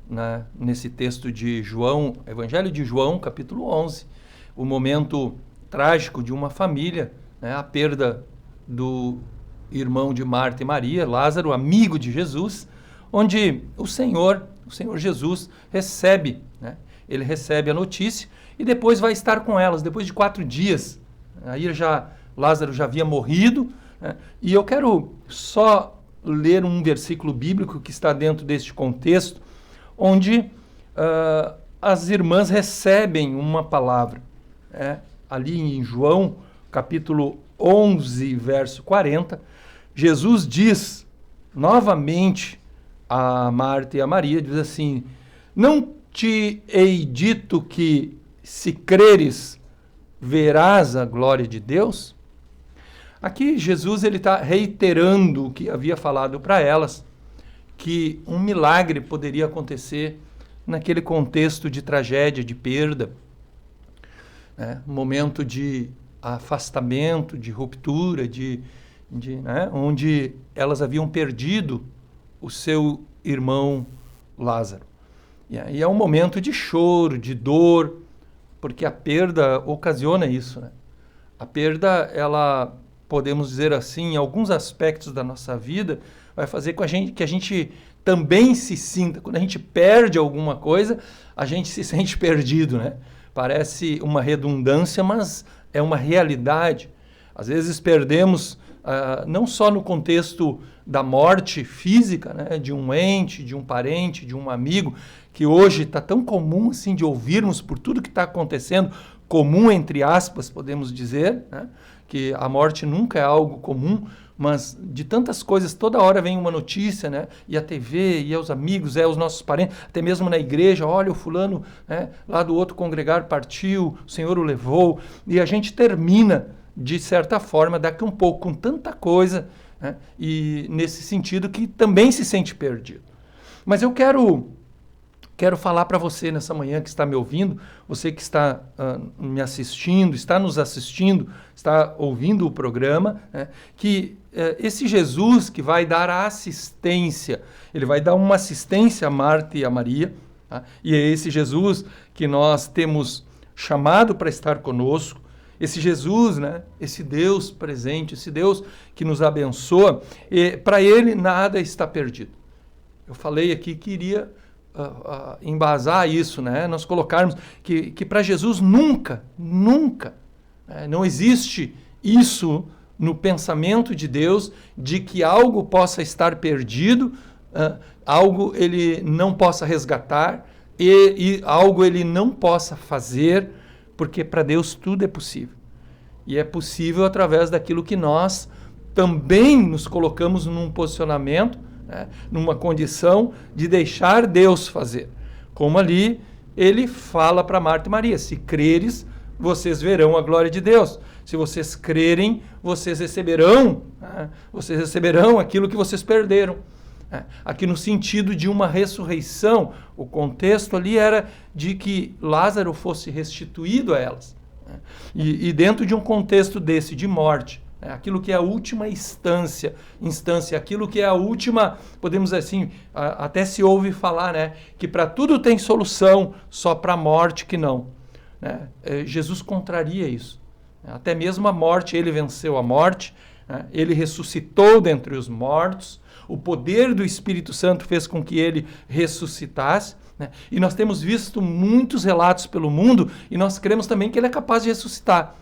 né, nesse texto de João, Evangelho de João, capítulo 11, o momento trágico de uma família, né, a perda do irmão de Marta e Maria, Lázaro, amigo de Jesus, onde o Senhor o Senhor Jesus recebe, né? Ele recebe a notícia e depois vai estar com elas, depois de 4 dias. Aí Lázaro já havia morrido, né? E eu quero só ler um versículo bíblico que está dentro deste contexto, onde as irmãs recebem uma palavra. Ali em João, capítulo 11, verso 40, Jesus diz novamente a Marta e a Maria, diz assim: não te hei dito que, se creres, verás a glória de Deus? Aqui Jesus está reiterando o que havia falado para elas, que um milagre poderia acontecer naquele contexto de tragédia, de perda, né? Um momento de afastamento, de ruptura, né? Onde elas haviam perdido o seu irmão Lázaro. E aí é um momento de choro, de dor, porque a perda ocasiona isso, né? A perda, ela, podemos dizer assim, em alguns aspectos da nossa vida, vai fazer com que a gente também se sinta, quando a gente perde alguma coisa, a gente se sente perdido, né? Parece uma redundância, mas é uma realidade. Às vezes perdemos, não só no contexto da morte física, né, de um ente, de um parente, de um amigo, que hoje está tão comum assim de ouvirmos por tudo que está acontecendo, comum entre aspas, podemos dizer, né, que a morte nunca é algo comum, mas de tantas coisas, toda hora vem uma notícia, né? E a TV, e os amigos, os nossos parentes, até mesmo na igreja, olha, o fulano, né, lá do outro congregar partiu, o Senhor o levou, e a gente termina, de certa forma, daqui um pouco, com tanta coisa, né, e nesse sentido que também se sente perdido. Mas eu quero falar para você nessa manhã que está me ouvindo, você que está me assistindo, está nos assistindo, está ouvindo o programa, né, que esse Jesus que vai dar a assistência, ele vai dar uma assistência a Marta e a Maria, tá? E é esse Jesus que nós temos chamado para estar conosco, esse Jesus, né, esse Deus presente, esse Deus que nos abençoa, para ele nada está perdido. Eu falei aqui que iria embasar isso, né? Nós colocarmos que para Jesus nunca, não existe isso no pensamento de Deus, de que algo possa estar perdido, algo ele não possa resgatar, e algo ele não possa fazer, porque para Deus tudo é possível. E é possível através daquilo que nós também nos colocamos num posicionamento, né, numa condição de deixar Deus fazer. Como ali ele fala para Marta e Maria: se creres, vocês verão a glória de Deus. Se vocês crerem, vocês receberão aquilo que vocês perderam. Aqui no sentido de uma ressurreição, o contexto ali era de que Lázaro fosse restituído a elas. E dentro de um contexto desse, de morte, aquilo que é a última instância, aquilo que é a última, podemos dizer assim, até se ouve falar, né, que para tudo tem solução, só para a morte que não. Né? Jesus contraria isso. Até mesmo a morte, ele venceu a morte, né? Ele ressuscitou dentre os mortos, o poder do Espírito Santo fez com que ele ressuscitasse, né? E nós temos visto muitos relatos pelo mundo e nós cremos também que ele é capaz de ressuscitar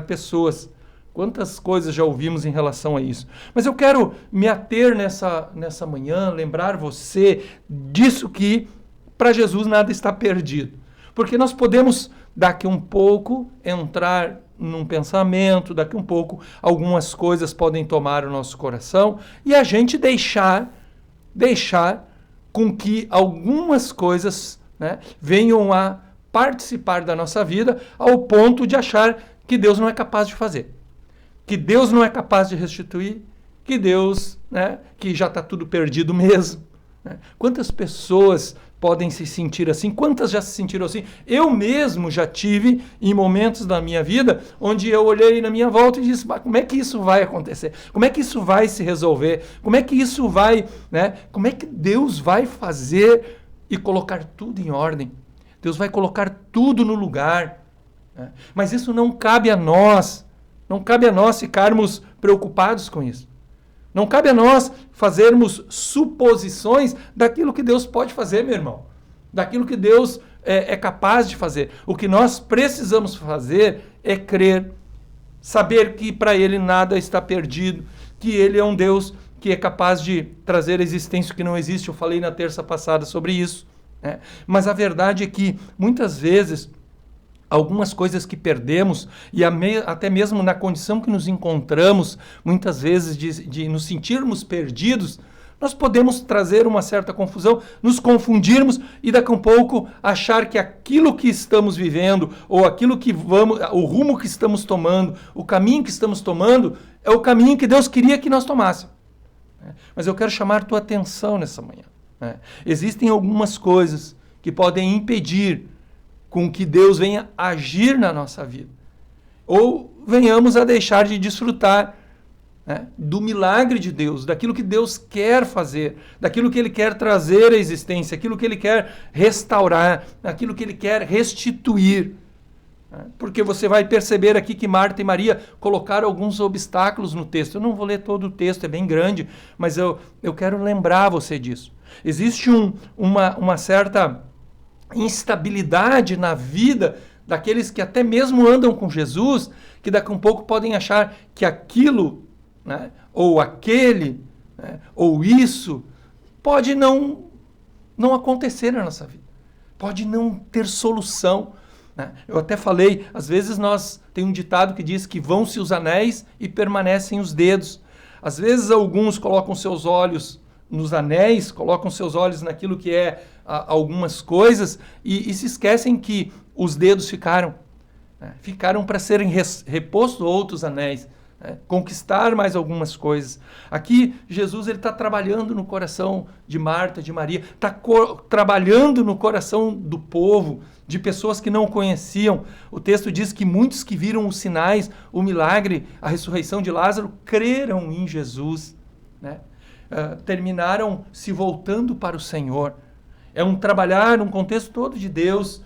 pessoas. Quantas coisas já ouvimos em relação a isso. Mas eu quero me ater nessa manhã, lembrar você disso que para Jesus nada está perdido. Porque nós podemos, daqui um pouco, entrar num pensamento, daqui um pouco algumas coisas podem tomar o nosso coração e a gente deixar com que algumas coisas, né, venham a participar da nossa vida ao ponto de achar que Deus não é capaz de fazer, que Deus não é capaz de restituir, que Deus, né, que já está tudo perdido mesmo. Né? Quantas pessoas podem se sentir assim? Quantas já se sentiram assim? Eu mesmo já tive em momentos da minha vida onde eu olhei na minha volta e disse: como é que isso vai acontecer? Como é que isso vai se resolver? Como é que isso vai, né? Como é que Deus vai fazer e colocar tudo em ordem? Deus vai colocar tudo no lugar. Né? Mas isso não cabe a nós. Não cabe a nós ficarmos preocupados com isso. Não cabe a nós fazermos suposições daquilo que Deus pode fazer, meu irmão. Daquilo que Deus é capaz de fazer. O que nós precisamos fazer é crer, saber que para Ele nada está perdido, que Ele é um Deus que é capaz de trazer a existência que não existe. Eu falei na terça passada sobre isso. Né? Mas a verdade é que, muitas vezes, algumas coisas que perdemos, e até mesmo na condição que nos encontramos, muitas vezes de nos sentirmos perdidos, nós podemos trazer uma certa confusão, nos confundirmos e daqui a um pouco achar que aquilo que estamos vivendo, ou aquilo que vamos, o rumo que estamos tomando, o caminho que estamos tomando, é o caminho que Deus queria que nós tomássemos. Mas eu quero chamar tua atenção nessa manhã. Existem algumas coisas que podem impedir com que Deus venha agir na nossa vida. Ou venhamos a deixar de desfrutar do milagre de Deus, daquilo que Deus quer fazer, daquilo que Ele quer trazer à existência, aquilo que Ele quer restaurar, aquilo que Ele quer restituir. Porque você vai perceber aqui que Marta e Maria colocaram alguns obstáculos no texto. Eu não vou ler todo o texto, é bem grande, mas eu quero lembrar você disso. Existe uma certa instabilidade na vida daqueles que até mesmo andam com Jesus, que daqui a um pouco podem achar que aquilo, ou aquele, ou isso, pode não acontecer na nossa vida. Pode não ter solução. Eu até falei, às vezes tem um ditado que diz que vão-se os anéis e permanecem os dedos. Às vezes alguns colocam seus olhos nos anéis, colocam seus olhos naquilo que é algumas coisas e se esquecem que os dedos ficaram para serem repostos outros anéis, conquistar mais algumas coisas. Aqui Jesus está trabalhando no coração de Marta, de Maria, está trabalhando no coração do povo, de pessoas que não o conheciam. O texto diz que muitos que viram os sinais, o milagre, a ressurreição de Lázaro, creram em Jesus, terminaram se voltando para o Senhor. É um trabalhar, um contexto todo de Deus.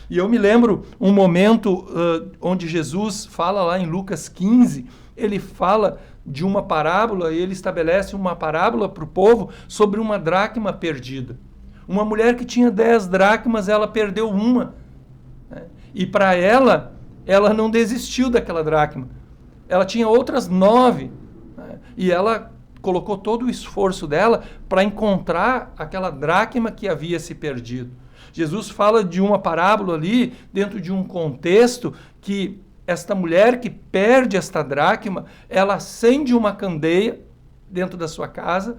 E eu me lembro um momento onde Jesus fala lá em Lucas 15, ele fala de uma parábola, e ele estabelece uma parábola para o povo sobre uma dracma perdida. Uma mulher que tinha 10 dracmas, ela perdeu uma. E para ela não desistiu daquela dracma. Ela tinha outras 9. E ela colocou todo o esforço dela para encontrar aquela dracma que havia se perdido. Jesus fala de uma parábola ali, dentro de um contexto, que esta mulher que perde esta dracma, ela acende uma candeia dentro da sua casa,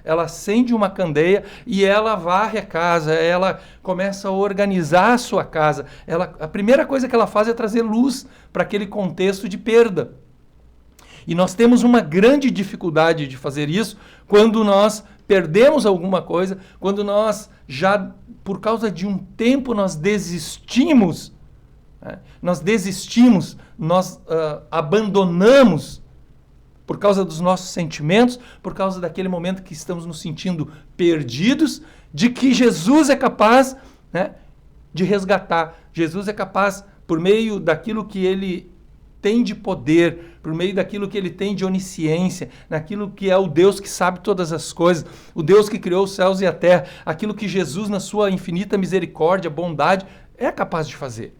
ela acende uma candeia e ela varre a casa, ela começa a organizar a sua casa. A primeira coisa que ela faz é trazer luz para aquele contexto de perda. E nós temos uma grande dificuldade de fazer isso quando nós perdemos alguma coisa, quando nós já, por causa de um tempo, nós desistimos, nós abandonamos por causa dos nossos sentimentos, por causa daquele momento que estamos nos sentindo perdidos, de que Jesus é capaz de resgatar. Jesus é capaz, por meio daquilo que Ele tem de poder, por meio daquilo que Ele tem de onisciência, naquilo que é o Deus que sabe todas as coisas, o Deus que criou os céus e a terra, aquilo que Jesus, na sua infinita misericórdia, bondade, é capaz de fazer.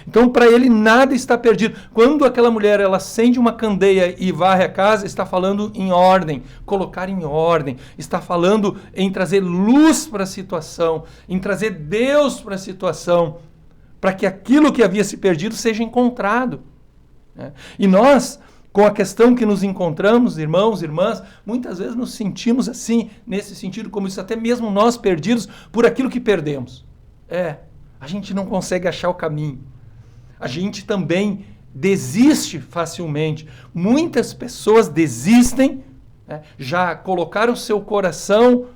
Então, para Ele nada está perdido. Quando aquela mulher ela acende uma candeia e varre a casa, está falando em ordem, colocar em ordem, está falando em trazer luz para a situação, em trazer Deus para a situação, para que aquilo que havia se perdido seja encontrado. E nós, com a questão que nos encontramos, irmãos, irmãs, muitas vezes nos sentimos assim, nesse sentido, como isso, até mesmo nós perdidos por aquilo que perdemos. A gente não consegue achar o caminho. A gente também desiste facilmente. Muitas pessoas desistem, já colocaram seu coração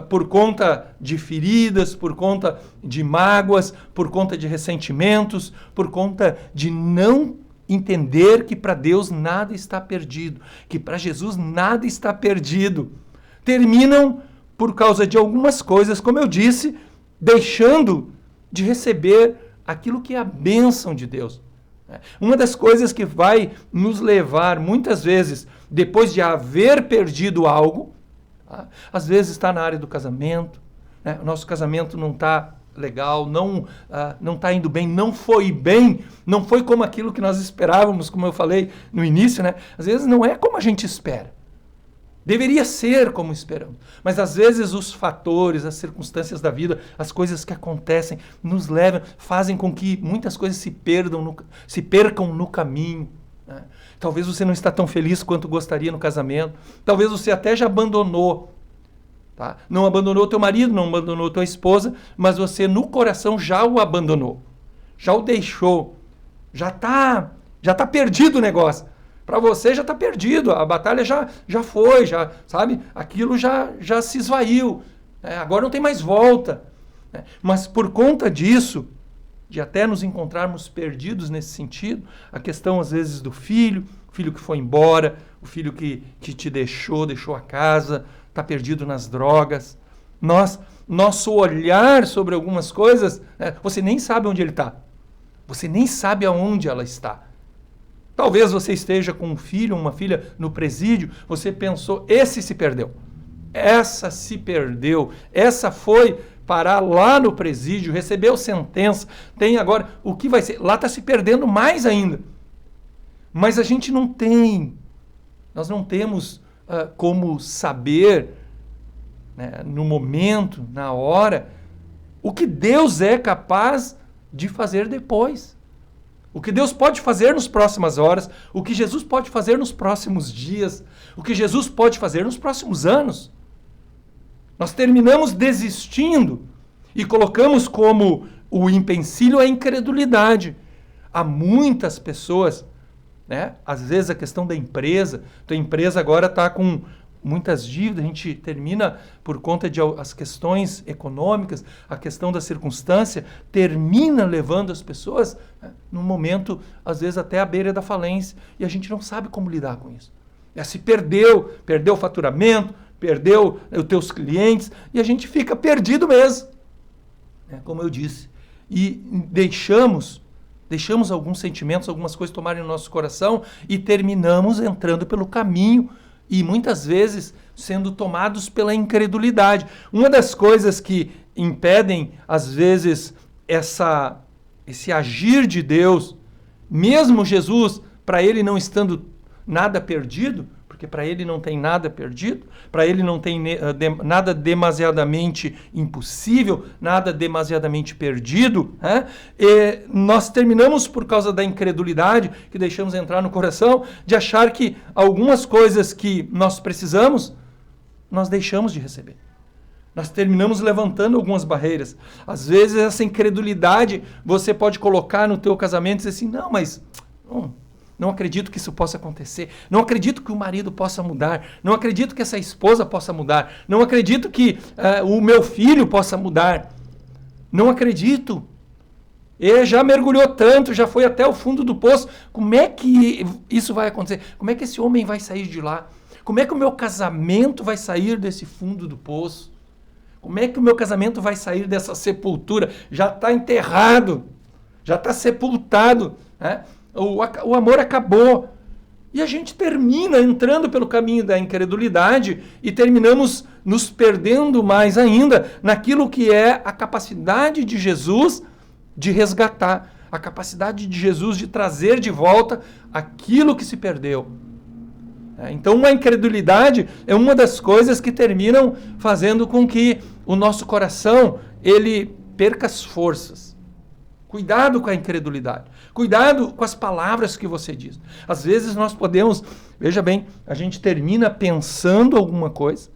por conta de feridas, por conta de mágoas, por conta de ressentimentos, por conta de não entender que para Deus nada está perdido, que para Jesus nada está perdido. Terminam por causa de algumas coisas, como eu disse, deixando de receber aquilo que é a bênção de Deus. Uma das coisas que vai nos levar muitas vezes depois de haver perdido algo, tá? Às vezes está na área do casamento, né? O nosso casamento não está legal, não está indo bem, não foi como aquilo que nós esperávamos, como eu falei no início, né? Às vezes não é como a gente espera. Deveria ser como esperamos. Mas às vezes os fatores, as circunstâncias da vida, as coisas que acontecem, nos levam, fazem com que muitas coisas se percam no caminho, né? Talvez você não está tão feliz quanto gostaria no casamento. Talvez você até já abandonou. Tá? Não abandonou teu marido, não abandonou tua esposa, mas você no coração já o abandonou. Já o deixou. Já tá perdido o negócio. Para você já está perdido, a batalha já foi, sabe? Aquilo já se esvaiu, agora não tem mais volta. Mas por conta disso, de até nos encontrarmos perdidos nesse sentido, a questão às vezes do filho, o filho que foi embora, o filho que te deixou a casa, está perdido nas drogas. Nosso olhar sobre algumas coisas, você nem sabe onde ele está, você nem sabe aonde ela está. Talvez você esteja com um filho, uma filha no presídio, você pensou, esse se perdeu, essa se perdeu, essa foi parar lá no presídio, recebeu sentença, tem agora, o que vai ser? Lá está se perdendo mais ainda. Mas a gente nós não temos como saber, né, no momento, na hora, o que Deus é capaz de fazer depois. O que Deus pode fazer nas próximas horas, o que Jesus pode fazer nos próximos dias, o que Jesus pode fazer nos próximos anos. Nós terminamos desistindo e colocamos como o empecilho a incredulidade. Há muitas pessoas, né? Às vezes a questão da empresa, tua empresa agora está com muitas dívidas, a gente termina por conta de as questões econômicas, a questão da circunstância, termina levando as pessoas, né, num momento, às vezes até à beira da falência, e a gente não sabe como lidar com isso. Se perdeu o faturamento, perdeu os teus clientes, e a gente fica perdido mesmo, né, como eu disse. E deixamos alguns sentimentos, algumas coisas tomarem no nosso coração, e terminamos entrando pelo caminho, e muitas vezes sendo tomados pela incredulidade. Uma das coisas que impedem, às vezes, esse agir de Deus, mesmo Jesus, para ele não estando nada perdido, porque para ele não tem nada perdido, para ele não tem nada demasiadamente impossível, nada demasiadamente perdido, né? E nós terminamos por causa da incredulidade que deixamos entrar no coração, de achar que algumas coisas que nós precisamos, nós deixamos de receber. Nós terminamos levantando algumas barreiras. Às vezes essa incredulidade você pode colocar no teu casamento e dizer assim, não, mas... não acredito que isso possa acontecer. Não acredito que o marido possa mudar. Não acredito que essa esposa possa mudar. Não acredito que o meu filho possa mudar. Não acredito. Ele já mergulhou tanto, já foi até o fundo do poço. Como é que isso vai acontecer? Como é que esse homem vai sair de lá? Como é que o meu casamento vai sair desse fundo do poço? Como é que o meu casamento vai sair dessa sepultura? Já está enterrado. Já está sepultado, né? O amor acabou. E a gente termina entrando pelo caminho da incredulidade e terminamos nos perdendo mais ainda naquilo que é a capacidade de Jesus de resgatar, a capacidade de Jesus de trazer de volta aquilo que se perdeu. Então a incredulidade é uma das coisas que terminam fazendo com que o nosso coração ele perca as forças. Cuidado com a incredulidade. Cuidado com as palavras que você diz. Às vezes nós podemos, veja bem, a gente termina pensando alguma coisa,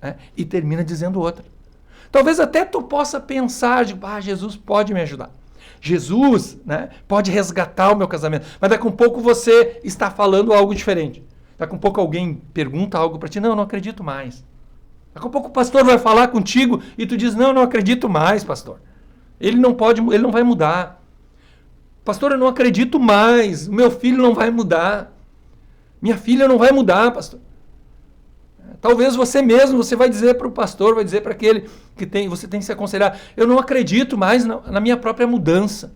né, e termina dizendo outra. Talvez até tu possa pensar, Jesus pode me ajudar. Jesus, né, pode resgatar o meu casamento. Mas daqui a um pouco você está falando algo diferente. Daqui a um pouco alguém pergunta algo para ti, não acredito mais. Daqui a pouco o pastor vai falar contigo e tu diz, não acredito mais, pastor. Ele não vai mudar. Pastor, eu não acredito mais. Meu filho não vai mudar. Minha filha não vai mudar, pastor. Talvez você vai dizer para o pastor, vai dizer para aquele que você tem que se aconselhar, eu não acredito mais na minha própria mudança.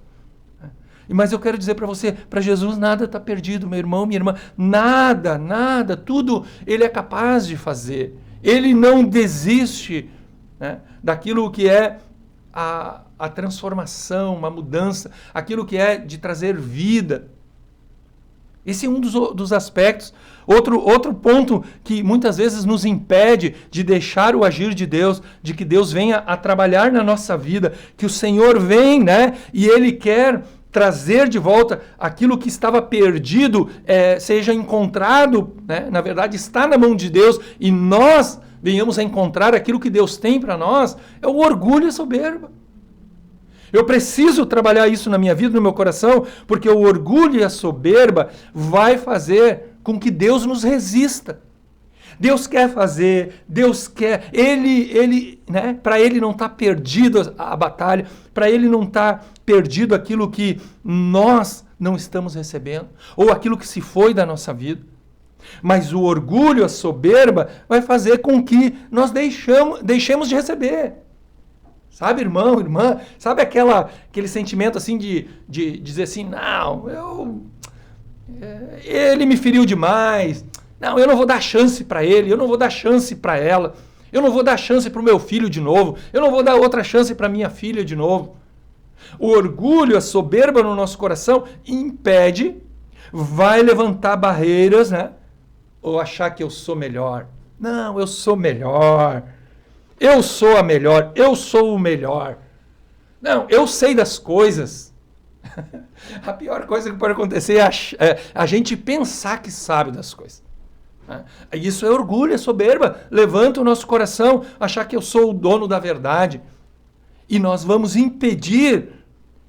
Mas eu quero dizer para você, para Jesus nada está perdido, meu irmão, minha irmã. Nada, nada, tudo Ele é capaz de fazer. Ele não desiste, né, daquilo que é a transformação, uma mudança, aquilo que é de trazer vida. Esse é um dos aspectos. Outro ponto que muitas vezes nos impede de deixar o agir de Deus, de que Deus venha a trabalhar na nossa vida, que o Senhor vem, né, e Ele quer trazer de volta aquilo que estava perdido, seja encontrado, né, na verdade está na mão de Deus, e nós venhamos a encontrar aquilo que Deus tem para nós, é o orgulho e a soberba. Eu preciso trabalhar isso na minha vida, no meu coração, porque o orgulho e a soberba vai fazer com que Deus nos resista. Deus quer fazer, Deus quer, Ele, né, para Ele não está perdido a batalha, para Ele não está perdido aquilo que nós não estamos recebendo, ou aquilo que se foi da nossa vida. Mas o orgulho, a soberba, vai fazer com que nós deixemos de receber. Sabe, irmão, irmã? Sabe aquele sentimento assim de dizer assim, não, ele me feriu demais, não, eu não vou dar chance para ele, eu não vou dar chance para ela, eu não vou dar chance para o meu filho de novo, eu não vou dar outra chance para minha filha de novo. O orgulho, a soberba no nosso coração impede, vai levantar barreiras, né? Ou achar que eu sou melhor. Não, eu sou melhor. Eu sou a melhor, eu sou o melhor. Não, eu sei das coisas. A pior coisa que pode acontecer é a gente pensar que sabe das coisas. Isso é orgulho, é soberba. Levanta o nosso coração, achar que eu sou o dono da verdade. E nós vamos impedir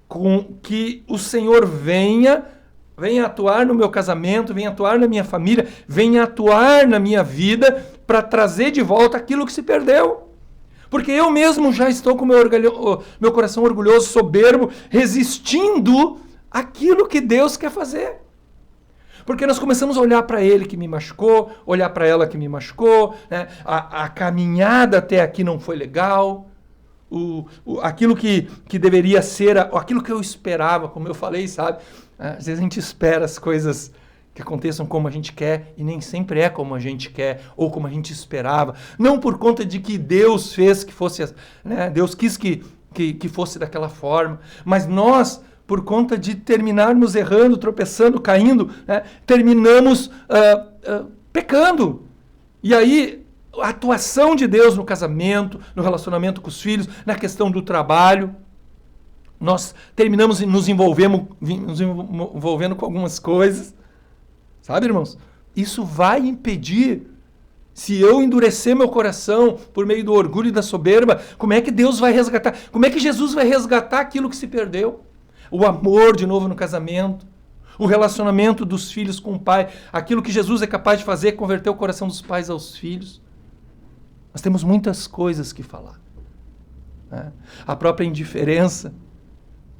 com que o Senhor venha atuar no meu casamento, venha atuar na minha família, venha atuar na minha vida para trazer de volta aquilo que se perdeu. Porque eu mesmo já estou com meu coração orgulhoso, soberbo, resistindo àquilo que Deus quer fazer. Porque nós começamos a olhar para ele que me machucou, olhar para ela que me machucou, né? A caminhada até aqui não foi legal, aquilo que deveria ser, aquilo que eu esperava, como eu falei, sabe? Às vezes a gente espera as coisas que aconteçam como a gente quer e nem sempre é como a gente quer ou como a gente esperava. Não por conta de que Deus fez que fosse, né? Deus quis que fosse daquela forma, mas nós, por conta de terminarmos errando, tropeçando, caindo, né? Terminamos pecando. E aí a atuação de Deus no casamento, no relacionamento com os filhos, na questão do trabalho, nós terminamos nos envolvendo com algumas coisas. Sabe, irmãos? Isso vai impedir, se eu endurecer meu coração por meio do orgulho e da soberba, como é que Deus vai resgatar? Como é que Jesus vai resgatar aquilo que se perdeu? O amor de novo no casamento, o relacionamento dos filhos com o pai, aquilo que Jesus é capaz de fazer, converter o coração dos pais aos filhos. Nós temos muitas coisas que falar. Né? A própria indiferença,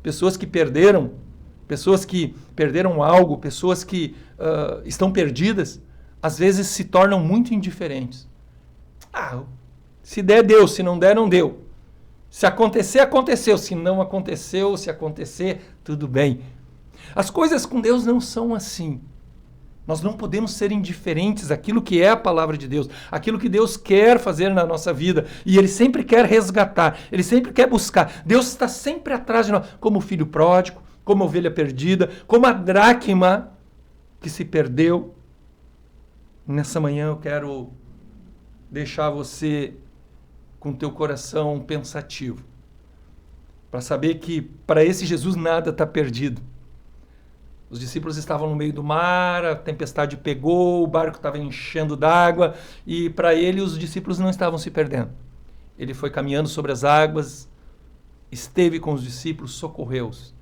pessoas que perderam algo, pessoas que estão perdidas, às vezes se tornam muito indiferentes. Se der, deu. Se não der, não deu. Se acontecer, aconteceu. Se não aconteceu, se acontecer, tudo bem. As coisas com Deus não são assim. Nós não podemos ser indiferentes àquilo que é a palavra de Deus, aquilo que Deus quer fazer na nossa vida. E Ele sempre quer resgatar, Ele sempre quer buscar. Deus está sempre atrás de nós, como o filho pródigo, como a ovelha perdida, como a dracma que se perdeu. Nessa manhã eu quero deixar você com teu coração pensativo, para saber que para esse Jesus nada está perdido. Os discípulos estavam no meio do mar, a tempestade pegou, o barco estava enchendo d'água e para ele os discípulos não estavam se perdendo. Ele foi caminhando sobre as águas, esteve com os discípulos, socorreu-os.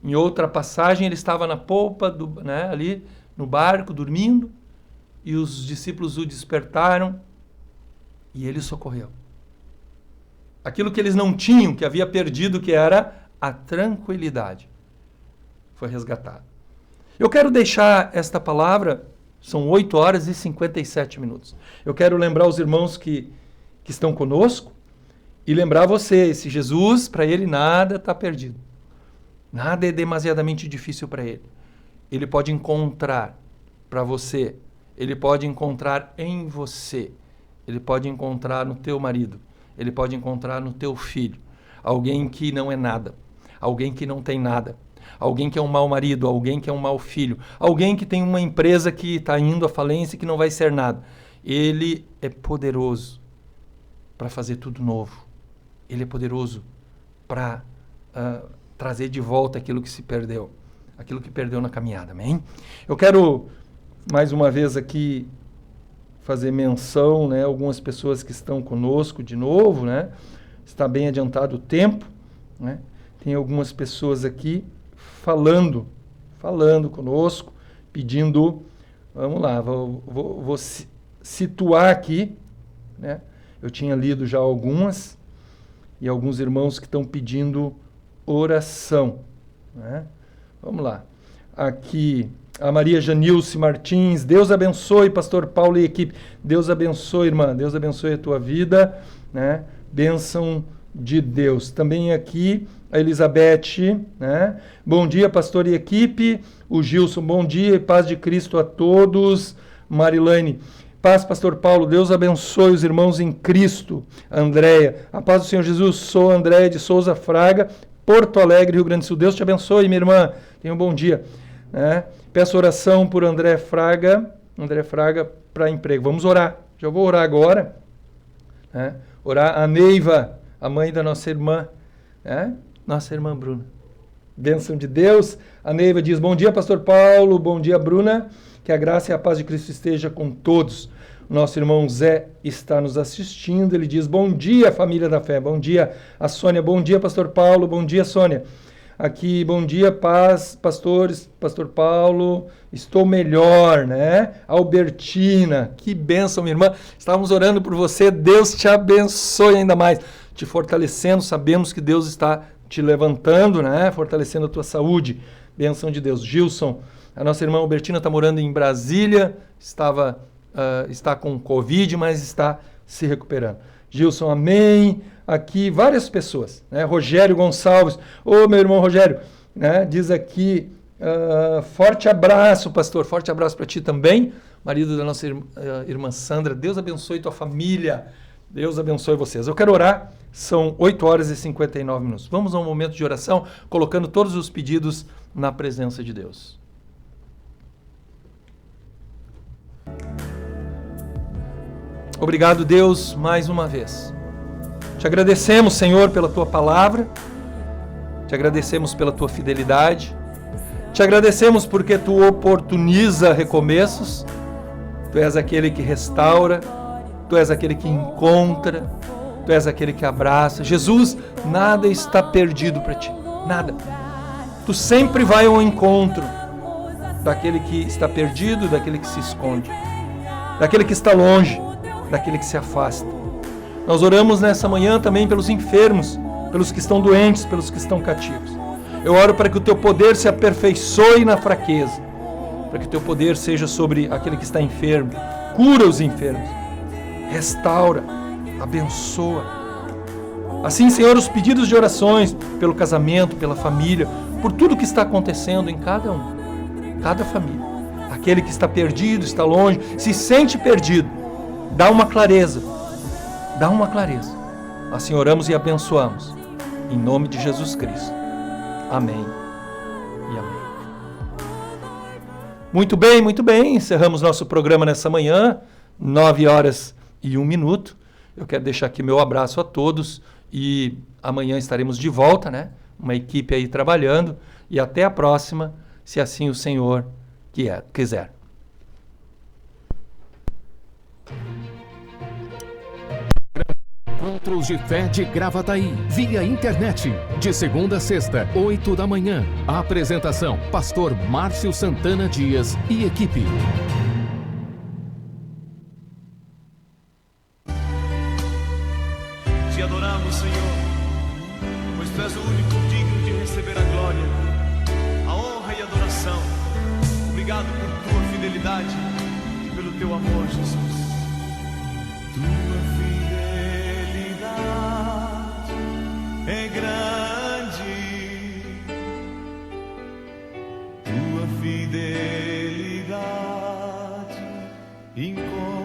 Em outra passagem ele estava na polpa, ali no barco, dormindo, e os discípulos o despertaram e ele socorreu. Aquilo que eles não tinham, que havia perdido, que era a tranquilidade, foi resgatado. Eu quero deixar esta palavra, são 8h57. Eu quero lembrar os irmãos que estão conosco e lembrar você, esse Jesus, para ele nada está perdido. Nada é demasiadamente difícil para Ele. Ele pode encontrar para você, Ele pode encontrar em você, Ele pode encontrar no teu marido, Ele pode encontrar no teu filho, alguém que não é nada, alguém que não tem nada, alguém que é um mau marido, alguém que é um mau filho, alguém que tem uma empresa que está indo à falência e que não vai ser nada. Ele é poderoso para fazer tudo novo. Ele é poderoso para trazer de volta aquilo que se perdeu, aquilo que perdeu na caminhada, amém? Eu quero, mais uma vez aqui, fazer menção, né, algumas pessoas que estão conosco de novo, né? Está bem adiantado o tempo, né? Tem algumas pessoas aqui falando conosco, pedindo, vamos lá, vou situar aqui, né? Eu tinha lido já algumas, e alguns irmãos que estão pedindo oração, né? Vamos lá. Aqui, a Maria Janilce Martins, Deus abençoe, pastor Paulo e equipe. Deus abençoe, irmã, Deus abençoe a tua vida, né? Bênção de Deus. Também aqui, a Elizabeth, né? Bom dia, pastor e equipe. O Gilson, bom dia e paz de Cristo a todos. Marilane, paz, pastor Paulo, Deus abençoe os irmãos em Cristo. Andréia, a paz do Senhor Jesus, sou Andréia de Souza Fraga, Porto Alegre, Rio Grande do Sul. Deus te abençoe, minha irmã. Tenha um bom dia. Né? Peço oração por André Fraga para emprego. Vamos orar. Já vou orar agora. Né? Orar a Neiva, a mãe da nossa irmã. Né? Nossa irmã Bruna. Bênção de Deus. A Neiva diz, bom dia, pastor Paulo. Bom dia, Bruna. Que a graça e a paz de Cristo esteja com todos. Nosso irmão Zé está nos assistindo. Ele diz, bom dia, família da fé. Bom dia, a Sônia. Bom dia, pastor Paulo. Bom dia, Sônia. Aqui, bom dia, paz, pastores, pastor Paulo, estou melhor, né? Albertina, que bênção, minha irmã. Estávamos orando por você, Deus te abençoe ainda mais, te fortalecendo, sabemos que Deus está te levantando, né? Fortalecendo a tua saúde, bênção de Deus. Gilson, a nossa irmã Albertina está morando em Brasília, está com Covid, mas está se recuperando. Gilson, amém. Aqui várias pessoas, né? Rogério Gonçalves, ô meu irmão Rogério, né? Diz aqui, forte abraço, pastor, forte abraço para ti também, marido da nossa irmã Sandra, Deus abençoe tua família, Deus abençoe vocês. Eu quero orar, são 8 horas e 59 minutos. Vamos a um momento de oração, colocando todos os pedidos na presença de Deus. Obrigado, Deus, mais uma vez. Te agradecemos, Senhor, pela Tua palavra, te agradecemos pela Tua fidelidade, te agradecemos porque Tu oportuniza recomeços, Tu és aquele que restaura, Tu és aquele que encontra, Tu és aquele que abraça. Jesus, nada está perdido para Ti, nada. Tu sempre vai ao encontro daquele que está perdido, daquele que se esconde, daquele que está longe, daquele que se afasta. Nós oramos nessa manhã também pelos enfermos, pelos que estão doentes, pelos que estão cativos. Eu oro para que o Teu poder se aperfeiçoe na fraqueza, para que o Teu poder seja sobre aquele que está enfermo. Cura os enfermos, restaura, abençoa. Assim, Senhor, os pedidos de orações pelo casamento, pela família, por tudo que está acontecendo em cada família. Aquele que está perdido, está longe, se sente perdido, dá uma clareza. Dá uma clareza. Assim oramos e abençoamos. Em nome de Jesus Cristo. Amém e amém. Muito bem. Encerramos nosso programa nessa manhã, 9 horas e 1 minuto. Eu quero deixar aqui meu abraço a todos e amanhã estaremos de volta, né? Uma equipe aí trabalhando e até a próxima, se assim o Senhor quiser. Encontros de Fé de Gravataí, via internet, de segunda a sexta, 8 da manhã. A apresentação, pastor Márcio Santana Dias e equipe. Te adoramos, Senhor, pois Tu és o único digno de receber a glória, a honra e a adoração. Obrigado por Tua fidelidade e pelo Teu amor, Jesus. É grande, encontre